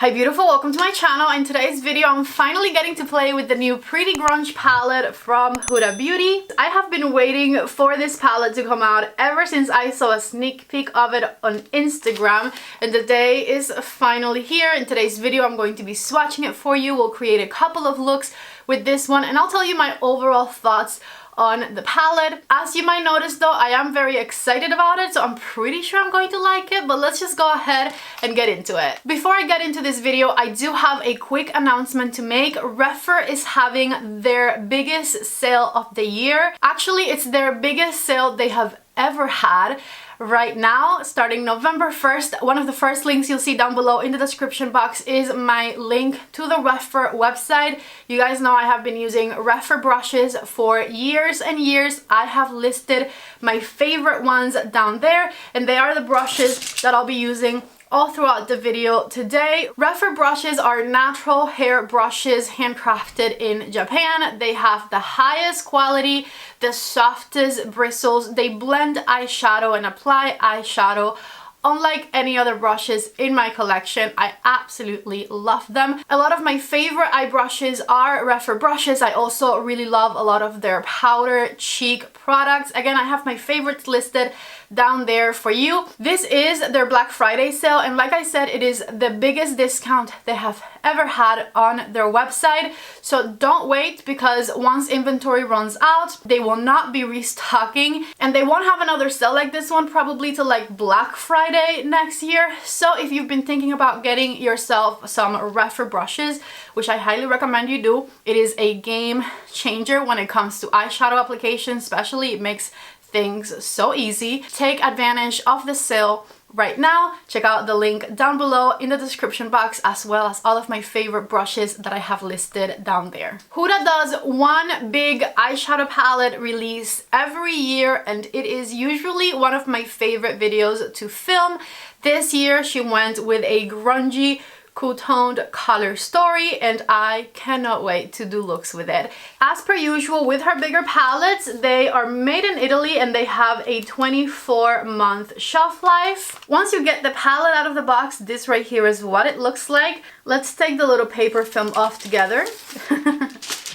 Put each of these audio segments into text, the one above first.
Hi beautiful, welcome to my channel. In today's video I'm finally getting to play with the new Pretty Grunge palette from Huda Beauty. I have been waiting for this palette to come out ever since I saw a sneak peek of it on Instagram, and the day is finally here. In today's video I'm going to be swatching it for you. We'll create a couple of looks with this one and I'll tell you my overall thoughts on the palette. As you might notice though, I am very excited about it, so I'm pretty sure I'm going to like it, but let's just go ahead and get into it. Before I get into this video, I do have a quick announcement to make. Refer is having their biggest sale of the year. Actually, it's their biggest sale they have ever had. Right now, starting November 1st, one of the first links you'll see down below in the description box is my link to the Refer website. You guys know I have been using Refer brushes for years and years. I have listed my favorite ones down there, and they are the brushes that I'll be using all throughout the video today. Refer brushes are natural hair brushes handcrafted in Japan. They have the highest quality, the softest bristles. They blend eyeshadow and apply eyeshadow unlike any other brushes in my collection. I absolutely love them. A lot of my favorite eye brushes are Refer brushes. I also really love a lot of their powder cheek products. Again, I have my favorites listed down there for you. This is their Black Friday sale, and like I said, it is the biggest discount they have ever had on their website. So don't wait, because once inventory runs out, they will not be restocking, and they won't have another sale like this one probably till like Black Friday next year. So if you've been thinking about getting yourself some Refer brushes, which I highly recommend you do, it is a game changer when it comes to eyeshadow application especially. It makes things so easy. Take advantage of the sale right now. Check out the link down below in the description box, as well as all of my favorite brushes that I have listed down there. Huda does one big eyeshadow palette release every year, and it is usually one of my favorite videos to film. This year she went with a grungy, cool-toned color story, and I cannot wait to do looks with it. As per usual with her bigger palettes, they are made in Italy and they have a 24-month shelf life. Once you get the palette out of the box, this right here is what it looks like. Let's take the little paper film off together.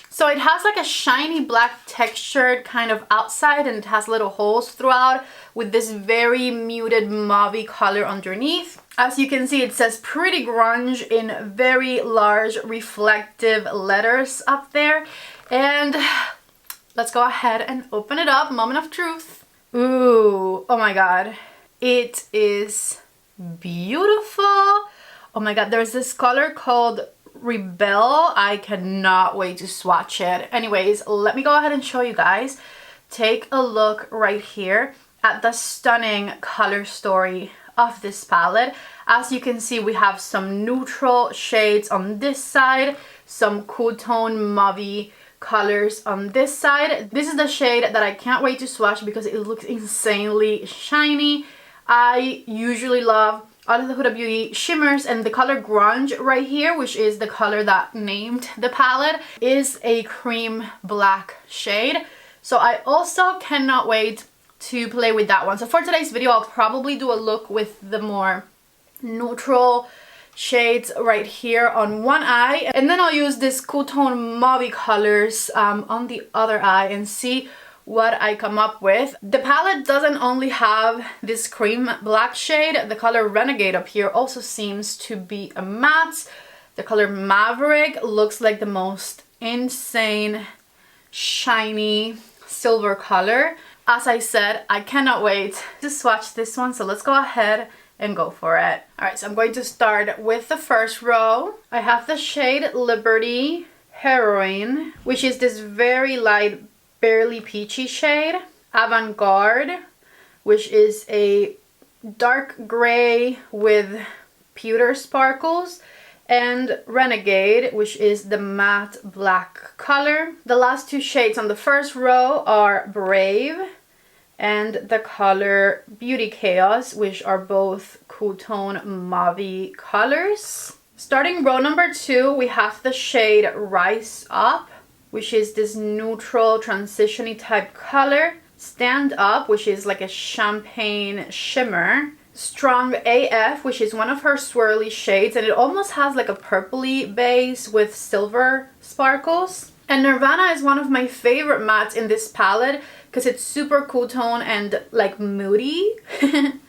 So it has like a shiny black textured kind of outside, and it has little holes throughout with this very muted mauve color underneath. As you can see, it says Pretty Grunge in very large reflective letters up there. And let's go ahead and open it up. Moment of truth. Ooh, oh my god. It is beautiful. Oh my god, there's this color called Rebel. I cannot wait to swatch it. Anyways, let me go ahead and show you guys. Take a look right here at the stunning color story of this palette. As you can see, we have some neutral shades on this side, some cool tone mauve colors on this side. This is the shade that I can't wait to swatch because it looks insanely shiny. I usually love all of the Huda Beauty shimmers, and the color Grunge right here, which is the color that named the palette, is a cream black shade. So I also cannot wait to play with that one. So for today's video, I'll probably do a look with the more neutral shades right here on one eye, and then I'll use this cool tone mauve colors on the other eye and see what I come up with. The palette doesn't only have this cream black shade. The color Renegade up here also seems to be a matte. The color Maverick looks like the most insane shiny silver color. As I said, I cannot wait to swatch this one, so let's go ahead and go for it. Alright, so I'm going to start with the first row. I have the shade Liberty Heroine, which is this very light, barely peachy shade. Avant-Garde, which is a dark gray with pewter sparkles. And Renegade, which is the matte black color. The last two shades on the first row are Brave and the color Beauty Chaos, which are both cool tone mauve colors. Starting row number 2, we have the shade Rise Up, which is this neutral transition-y type color. Stand Up, which is like a champagne shimmer. Strong AF, which is one of her swirly shades, and it almost has like a purpley base with silver sparkles. And Nirvana is one of my favorite mattes in this palette because it's super cool tone and like moody.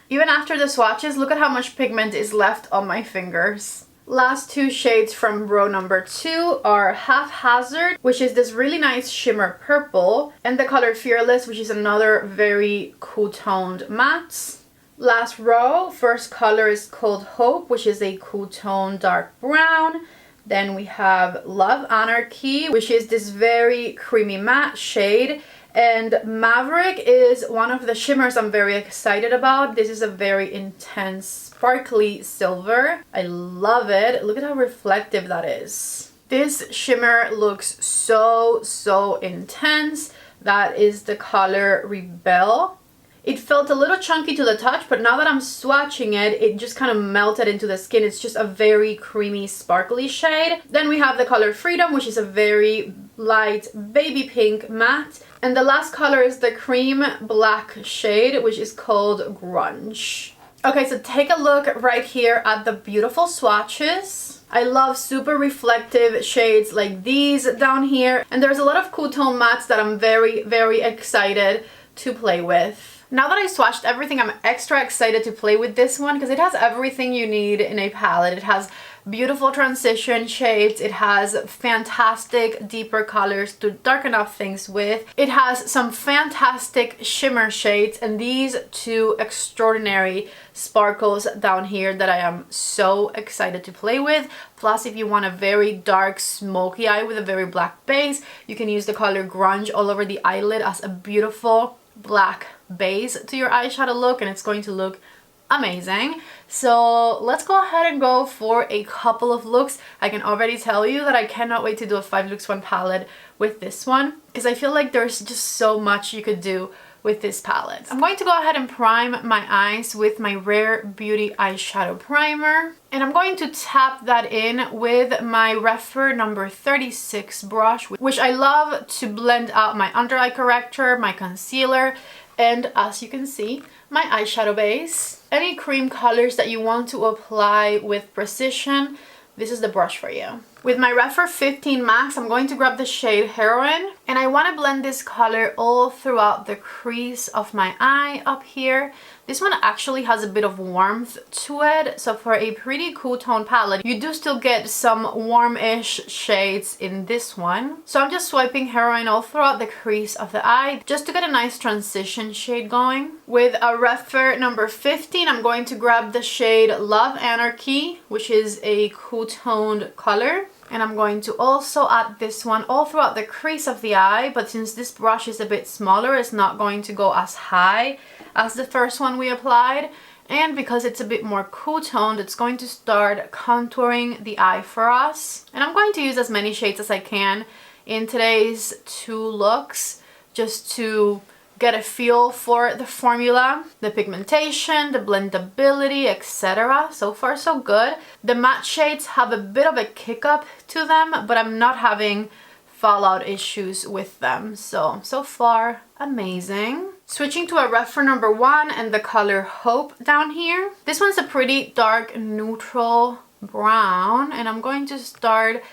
Even after the swatches, look at how much pigment is left on my fingers. Last two shades from row number 2 are Haphazard, which is this really nice shimmer purple, and the color Fearless, which is another very cool toned matte. Last row, first color is called Hope, which is a cool tone dark brown. Then we have Love Anarchy, which is this very creamy matte shade. And Maverick is one of the shimmers I'm very excited about. This is a very intense, sparkly silver. I love it. Look at how reflective that is. This shimmer looks so intense. That is the color Rebel. It felt a little chunky to the touch, but now that I'm swatching it, it just kind of melted into the skin. It's just a very creamy, sparkly shade. Then we have the color Freedom, which is a very light baby pink matte. And the last color is the cream black shade, which is called Grunge. Okay, so take a look right here at the beautiful swatches. I love super reflective shades like these down here. And there's a lot of cool tone mattes that I'm very excited to play with. Now that I swatched everything, I'm extra excited to play with this one because it has everything you need in a palette. It has beautiful transition shades, it has fantastic deeper colors to darken up things with, it has some fantastic shimmer shades, and these two extraordinary sparkles down here that I am so excited to play with. Plus, if you want a very dark smoky eye with a very black base, you can use the color Grunge all over the eyelid as a beautiful black base to your eyeshadow look, and it's going to look amazing. So let's go ahead and go for a couple of looks. I can already tell you that I cannot wait to do a 5 looks 1 palette with this one because I feel like there's just so much you could do with this palette. I'm going to go ahead and prime my eyes with my Rare Beauty eyeshadow primer, and I'm going to tap that in with my Refer number 36 brush, which I love to blend out my under eye corrector, my concealer, and as you can see, my eyeshadow base. Any cream colors that you want to apply with precision, this is the brush for you. With my Refer 15 Max, I'm going to grab the shade Heroine, and I want to blend this color all throughout the crease of my eye up here. This one actually has a bit of warmth to it, so for a pretty cool tone palette, you do still get some warm-ish shades in this one. So I'm just swiping Heroine all throughout the crease of the eye, just to get a nice transition shade going. With a Refer number 15, I'm going to grab the shade Love Anarchy, which is a cool toned color. And I'm going to also add this one all throughout the crease of the eye, but since this brush is a bit smaller, it's not going to go as high as the first one we applied. And because it's a bit more cool toned, it's going to start contouring the eye for us. And I'm going to use as many shades as I can in today's 2 looks, just to get a feel for the formula, the pigmentation, the blendability, etc. So far so good. The matte shades have a bit of a kick up to them, but I'm not having fallout issues with them. So far amazing. Switching to a Refer number 1 and the color Hope down here. This one's a pretty dark neutral brown, and I'm going to start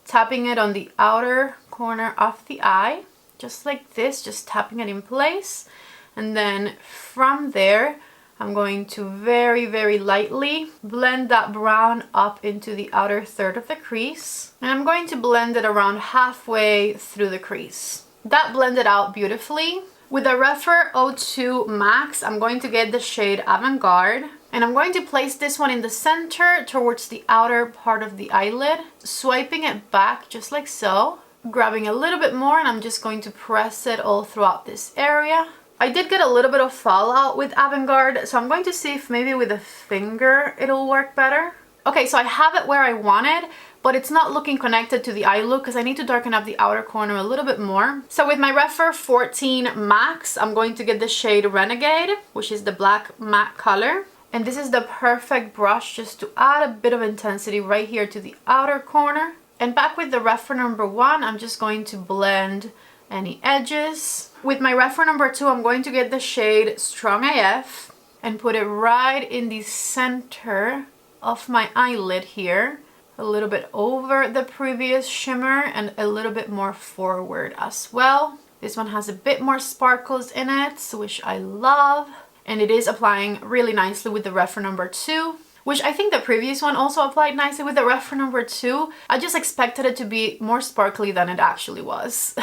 tapping it on the outer corner of the eye. Just like this, just tapping it in place. And then from there, I'm going to very lightly blend that brown up into the outer third of the crease. And I'm going to blend it around halfway through the crease. That blended out beautifully. With a Refer 02 Max, I'm going to get the shade Avant-Garde. And I'm going to place this one in the center towards the outer part of the eyelid. Swiping it back just like so. Grabbing a little bit more, and I'm just going to press it all throughout this area. I did get a little bit of fallout with Avant-Garde, so I'm going to see if maybe with a finger it'll work better. Okay, so I have it where I want it, but it's not looking connected to the eye look because I need to darken up the outer corner a little bit more. So with my Refer 14 Max, I'm going to get the shade Renegade, which is the black matte color. And this is the perfect brush just to add a bit of intensity right here to the outer corner. And back with the Refer number 1, I'm just going to blend any edges. With my Refer number 2, I'm going to get the shade Strong AF. and put it right in the center of my eyelid here. A little bit over the previous shimmer and a little bit more forward as well. This one has a bit more sparkles in it, which I love. And it is applying really nicely with the reference number 2, which I think the previous one also applied nicely with the reference number 2. I just expected it to be more sparkly than it actually was.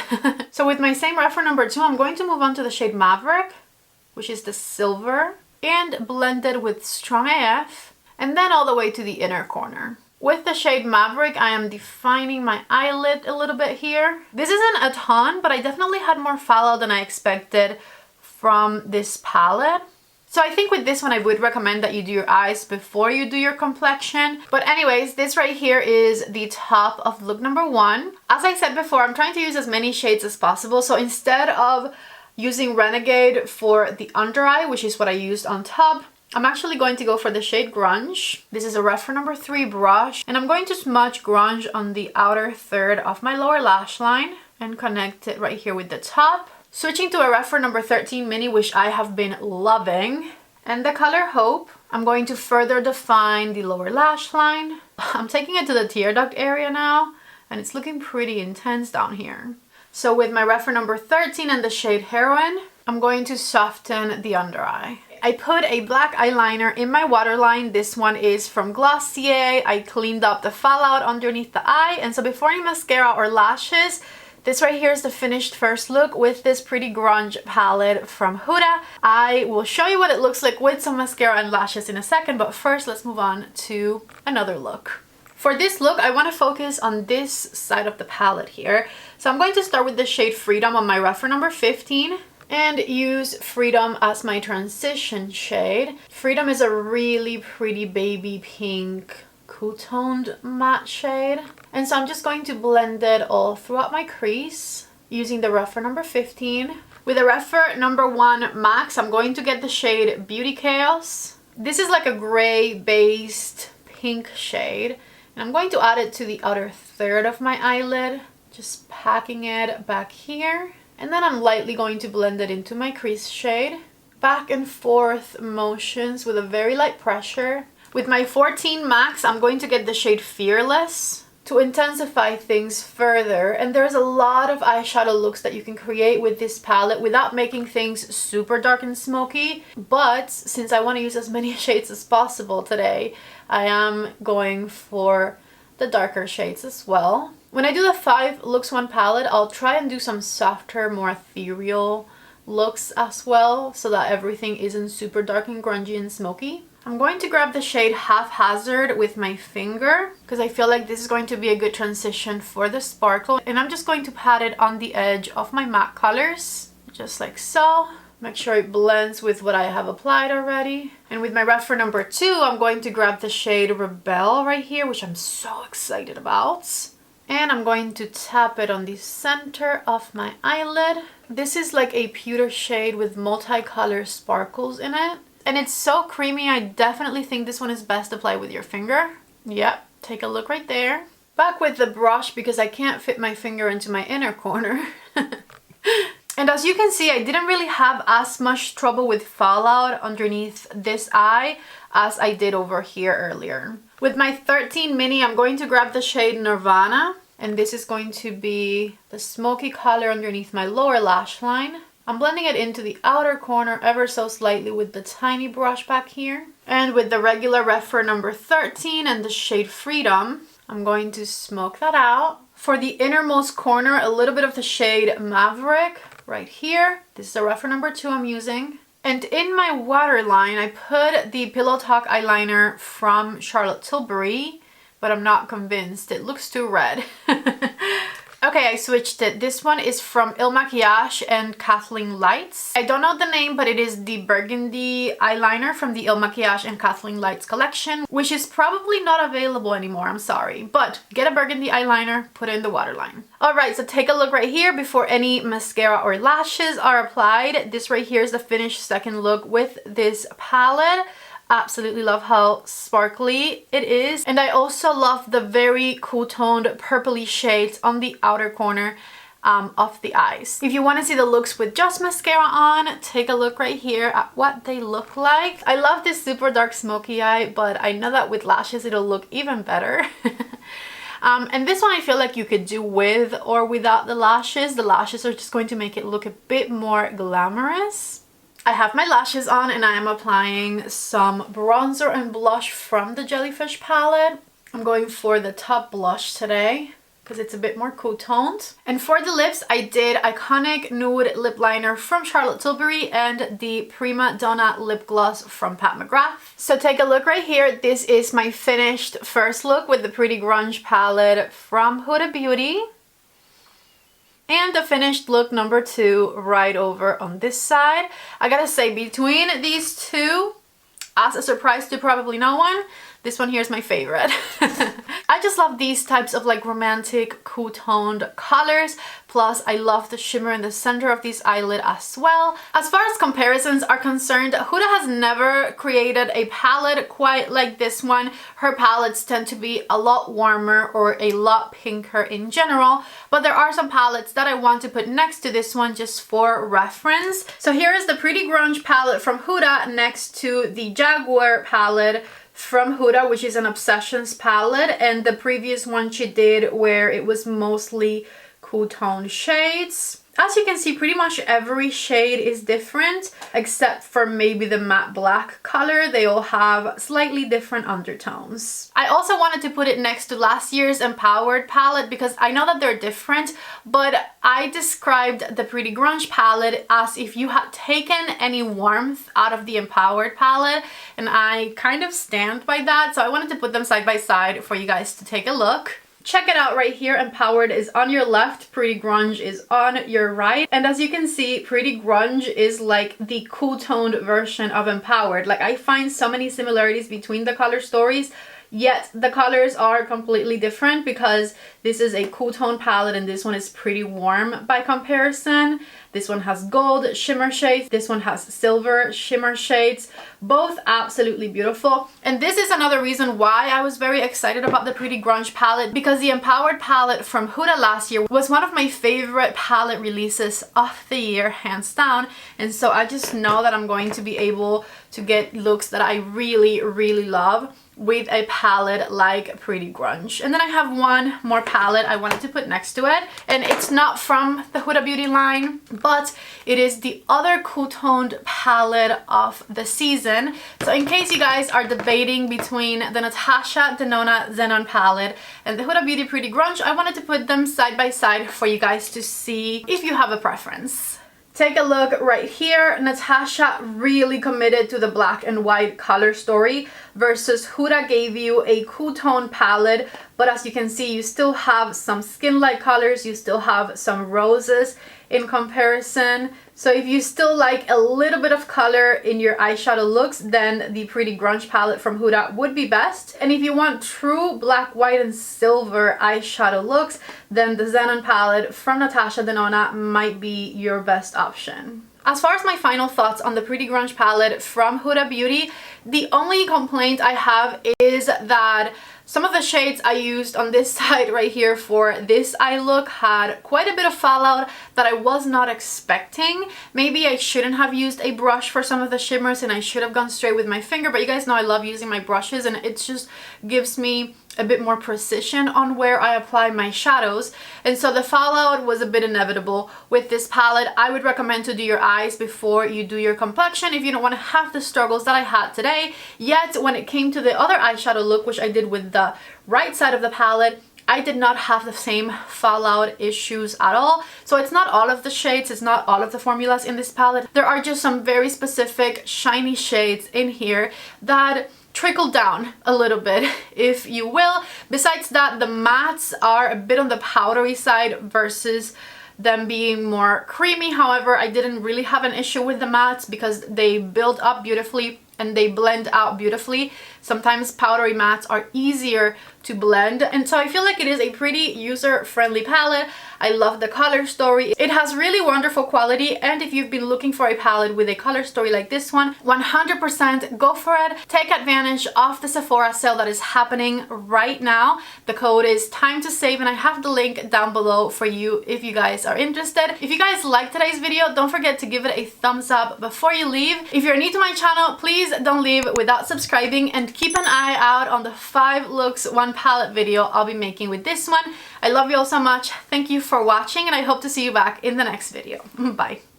So with my same reference number 2, I'm going to move on to the shade Maverick, which is the silver, and blend it with Strong AF, and then all the way to the inner corner. With the shade Maverick, I am defining my eyelid a little bit here. This isn't a ton, but I definitely had more fallout than I expected from this palette. So I think with this one, I would recommend that you do your eyes before you do your complexion. But anyways, this right here is the top of look number 1. As I said before, I'm trying to use as many shades as possible. So instead of using Renegade for the under eye, which is what I used on top, I'm actually going to go for the shade Grunge. This is a reference number 3 brush, and I'm going to smudge Grunge on the outer third of my lower lash line and connect it right here with the top. Switching to a reference number 13 mini, which I have been loving, and the color Hope. I'm going to further define the lower lash line. I'm taking it to the tear duct area now, and it's looking pretty intense down here. So with my reference number 13 and the shade Heroine, I'm going to soften the under eye. I put a black eyeliner in my waterline. This one is from Glossier. I cleaned up the fallout underneath the eye. And so before any mascara or lashes, this right here is the finished first look with this Pretty Grunge palette from Huda. I will show you what it looks like with some mascara and lashes in a second, but first let's move on to another look. For this look, I want to focus on this side of the palette here. So I'm going to start with the shade Freedom on my reference number 15. And use Freedom as my transition shade. Freedom is a really pretty baby pink, cool-toned matte shade. And so I'm just going to blend it all throughout my crease using the reference number 15. With the reference number 1 Max, I'm going to get the shade Beauty Chaos. This is like a gray-based pink shade. And I'm going to add it to the outer third of my eyelid, just packing it back here. And then I'm lightly going to blend it into my crease shade. Back and forth motions with a very light pressure. With my 14 Max, I'm going to get the shade Fearless to intensify things further. And there's a lot of eyeshadow looks that you can create with this palette without making things super dark and smoky. But since I want to use as many shades as possible today, I am going for the darker shades as well. When I do the 5 looks 1 palette, I'll try and do some softer, more ethereal looks as well, so that everything isn't super dark and grungy and smoky. I'm going to grab the shade Haphazard with my finger, because I feel like this is going to be a good transition for the sparkle. And I'm just going to pat it on the edge of my matte colors, just like so. Make sure it blends with what I have applied already. And with my reference number 2, I'm going to grab the shade Rebel right here, which I'm so excited about. And I'm going to tap it on the center of my eyelid. This is like a pewter shade with multicolor sparkles in it. And it's so creamy. I definitely think this one is best applied with your finger. Yep, take a look right there. Back with the brush because I can't fit my finger into my inner corner. And as you can see, I didn't really have as much trouble with fallout underneath this eye as I did over here earlier. With my 13 mini, I'm going to grab the shade Nirvana, and this is going to be the smoky color underneath my lower lash line. I'm blending it into the outer corner ever so slightly with the tiny brush back here. And with the regular reference number 13 and the shade Freedom, I'm going to smoke that out. For the innermost corner, a little bit of the shade Maverick right here. This is the reference number 2 I'm using. And in my waterline, I put the Pillow Talk eyeliner from Charlotte Tilbury, but I'm not convinced. It looks too red. Okay, I switched it. This one is from Il Makiage and Kathleen Lights. I don't know the name, but it is the burgundy eyeliner from the Il Makiage and Kathleen Lights collection, which is probably not available anymore, I'm sorry. But get a burgundy eyeliner, put it in the waterline. Alright, so take a look right here before any mascara or lashes are applied. This right here is the finished second look with this palette. Absolutely love how sparkly it is, and I also love the very cool toned purpley shades on the outer corner of the eyes. If you want to see the looks with just mascara on, take a look right here at what they look like. I love this super dark smoky eye, but I know that with lashes it'll look even better. And this one I feel like you could do with or without the lashes. The lashes are just going to make it look a bit more glamorous. I have my lashes on and I am applying some bronzer and blush from the Jellyfish palette. I'm going for the top blush today because it's a bit more cool toned. And for the lips, I did Iconic Nude Lip Liner from Charlotte Tilbury and the Prima Donna Lip Gloss from Pat McGrath. So take a look right here. This is my finished first look with the Pretty Grunge palette from Huda Beauty. And the finished look number 2 right over on this side. I gotta say, between these two, as a surprise to probably no one, this one here is my favorite. I just love these types of like romantic, cool toned colors. Plus, I love the shimmer in the center of this eyelid as well. As far as comparisons are concerned, Huda has never created a palette quite like this one. Her palettes tend to be a lot warmer or a lot pinker in general. But there are some palettes that I want to put next to this one just for reference. So here is the Pretty Grunge palette from Huda next to the Jaguar palette from Huda, which is an Obsessions palette, and the previous one she did where it was mostly cool tone shades. As you can see, pretty much every shade is different except for maybe the matte black color. They all have slightly different undertones. I also wanted to put it next to last year's Empowered palette because I know that they're different, but I described the Pretty Grunge palette as if you had taken any warmth out of the Empowered palette, and I kind of stand by that, so I wanted to put them side by side for you guys to take a look. Check it out right here. Empowered is on your left, Pretty Grunge is on your right. And as you can see, Pretty Grunge is like the cool toned version of Empowered. Like, I find so many similarities between the color stories, yet the colors are completely different because this is a cool tone palette and this one is pretty warm by comparison. This one has gold shimmer shades. This one has silver shimmer shades. Both absolutely beautiful. And this is another reason why I was very excited about the Pretty Grunge palette, because the Empowered palette from Huda last year was one of my favorite palette releases of the year, hands down. And so I just know that I'm going to be able to get looks that I really, really love with a palette like Pretty Grunge. And then I have one more palette I wanted to put next to it, and it's not from the Huda Beauty line, but it is the other cool toned palette of the season. So in case you guys are debating between the Natasha Denona Xenon palette and the Huda Beauty Pretty Grunge, I wanted to put them side by side for you guys to see if you have a preference. Take a look right here. Natasha really committed to the black and white color story versus Huda gave you a cool tone palette, but as you can see, you still have some skin light colors, you still have some roses in comparison. So if you still like a little bit of color in your eyeshadow looks, then the Pretty Grunge palette from Huda would be best. And if you want true black, white, and silver eyeshadow looks, then the Xenon palette from Natasha Denona might be your best option. As far as my final thoughts on the Pretty Grunge palette from Huda Beauty, the only complaint I have is that some of the shades I used on this side right here for this eye look had quite a bit of fallout that I was not expecting. Maybe I shouldn't have used a brush for some of the shimmers and I should have gone straight with my finger, but you guys know I love using my brushes and it just gives me a bit more precision on where I apply my shadows. And so the fallout was a bit inevitable with this palette. I would recommend to do your eyes before you do your complexion if you don't want to have the struggles that I had today. Yet when it came to the other eyeshadow look, which I did with the right side of the palette, I did not have the same fallout issues at all. So it's not all of the shades, it's not all of the formulas in this palette. There are just some very specific shiny shades in here that trickle down a little bit, if you will. Besides that, the mattes are a bit on the powdery side versus them being more creamy. However, I didn't really have an issue with the mattes because they build up beautifully and they blend out beautifully. Sometimes powdery mattes are easier to blend, and so I feel like it is a pretty user-friendly palette. I love the color story. It has really wonderful quality, and if you've been looking for a palette with a color story like this one, 100% go for it. Take advantage of the Sephora sale that is happening right now. The code is TIMETOSAVE, and I have the link down below for you if you guys are interested. If you guys liked today's video, don't forget to give it a thumbs up before you leave. If you're new to my channel, please don't leave without subscribing, and keep an eye out on the 5 looks 1 palette video I'll be making with this one. I love you all so much. Thank you for watching, and I hope to see you back in the next video. Bye.